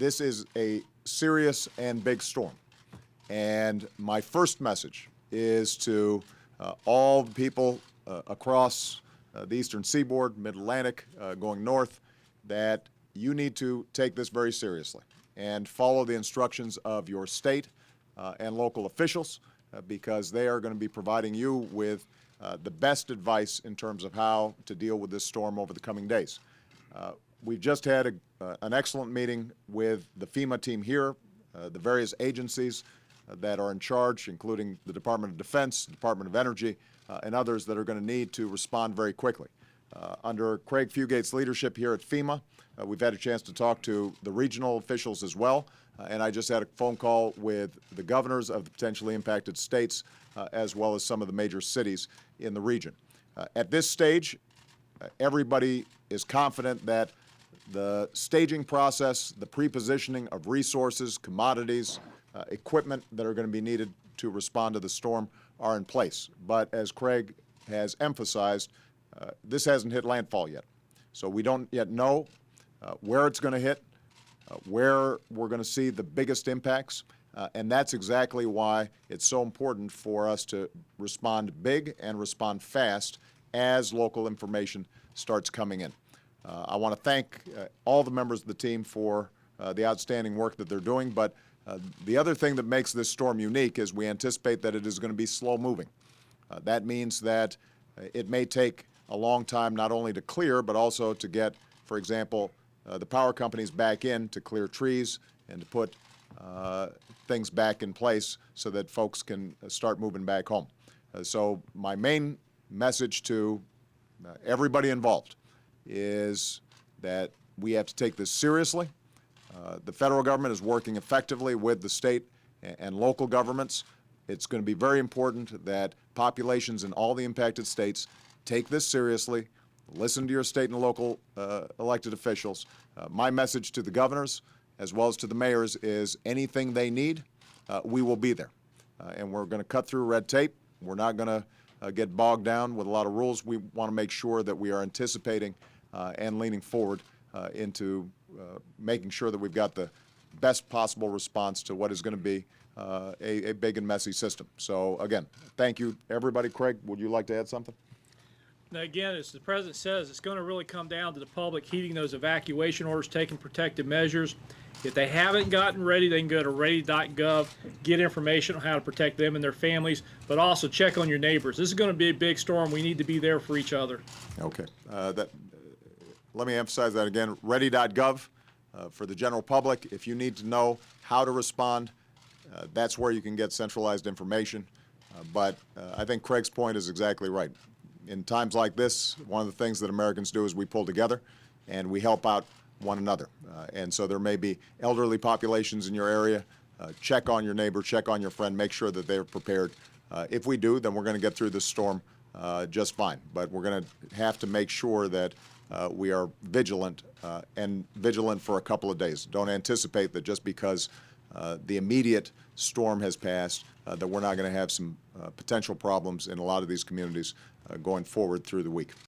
this is a serious and big storm. And my first message is to all the people across the eastern seaboard, mid-Atlantic, going north, that you need to take this very seriously and follow the instructions of your state and local officials because they are going to be providing you with the best advice in terms of how to deal with this storm over the coming days. We've just had an excellent meeting with the FEMA team here, the various agencies that are in charge, including the Department of Defense, Department of Energy, and others that are going to need to respond very quickly. Under Craig Fugate's leadership here at FEMA, we've had a chance to talk to the regional officials as well, and I just had a phone call with the governors of the potentially impacted states, as well as some of the major cities in the region. At this stage, everybody is confident that the staging process, the pre-positioning of resources, commodities, equipment that are going to be needed to respond to the storm are in place. But as Craig has emphasized, this hasn't hit landfall yet. So we don't yet know where it's going to hit, where we're going to see the biggest impacts, and that's exactly why it's so important for us to respond big and respond fast as local information starts coming in. I want to thank all the members of the team for the outstanding work that they're doing, but the other thing that makes this storm unique is we anticipate that it is going to be slow moving. That means that it may take a long time not only to clear, but also to get, for example, the power companies back in to clear trees and to put things back in place so that folks can start moving back home. So my main message to everybody involved is that we have to take this seriously. The federal government is working effectively with the state and local governments. It's going to be very important that populations in all the impacted states take this seriously, listen to your state and local elected officials. My message to the governors as well as to the mayors is anything they need, we will be there. And we're going to cut through red tape. We're not going to get bogged down with a lot of rules. We want to make sure that we are anticipating and leaning forward into making sure that we've got the best possible response to what is going to be a big and messy system. So again, thank you, everybody. Craig, would you like to add something? Now, again, as the President says, it's going to really come down to the public heeding those evacuation orders, taking protective measures. If they haven't gotten ready, they can go to ready.gov, get information on how to protect them and their families, but also check on your neighbors. This is going to be a big storm. We need to be there for each other. Okay. Let me emphasize that again, ready.gov for the general public. If you need to know how to respond, that's where you can get centralized information. But I think Craig's point is exactly right. In times like this, one of the things that Americans do is we pull together and we help out one another. And so there may be elderly populations in your area. Check on your neighbor, check on your friend, make sure that they're prepared. If we do, then we're going to get through this storm just fine. But we're going to have to make sure that we are vigilant and vigilant for a couple of days. Don't anticipate that just because the immediate storm has passed that we're not going to have some potential problems in a lot of these communities going forward through the week.